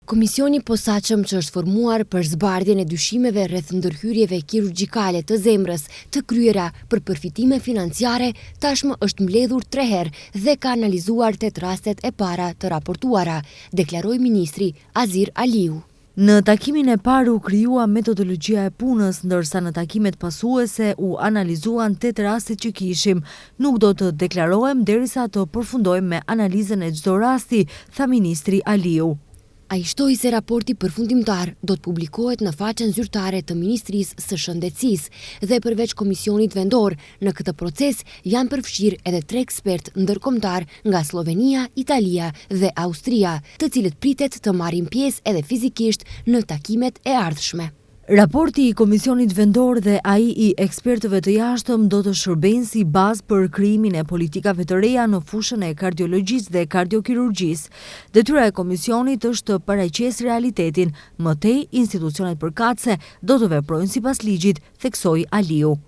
Komisioni posaçëm që është formuar për zbardhjen e dyshimeve rreth ndërhyrjeve kirurgjikale të zemrës të kryera për përfitime financiare tashmë është mbledhur 3 herë dhe ka analizuar 8 rastet e para të raportuara, deklaroi ministri Azir Aliu. Në takimin e parë u krijua metodologjia e punës, ndërsa në takimet pasuese u analizuan 8 rastet që kishim. Nuk do të deklarohem derisa të përfundojmë me analizën e çdo rasti, tha ministri Aliu. Ai shtoi se raporti përfundimtar do të publikohet në faqen zyrtare të Ministrisë së Shëndetësisë dhe përveç komisionit vendor, në këtë proces janë përfshirë edhe 3 ekspertë ndërkombëtar nga Slovenia, Italia dhe Austria, të cilët pritet të marrin pjesë edhe fizikisht në takimet e ardhshme. Raporti i Komisionit Vendor dhe ai i ekspertëve të jashtëm do të shërbejnë si bazë për krijimin e politikave të reja në fushën e kardiologjisë dhe kardiokirurgjisë. Detyra e komisionit është të paraqesë realitetin, më tej institucionet përkatëse do të veprojnë sipas ligjit, theksoi Aliu.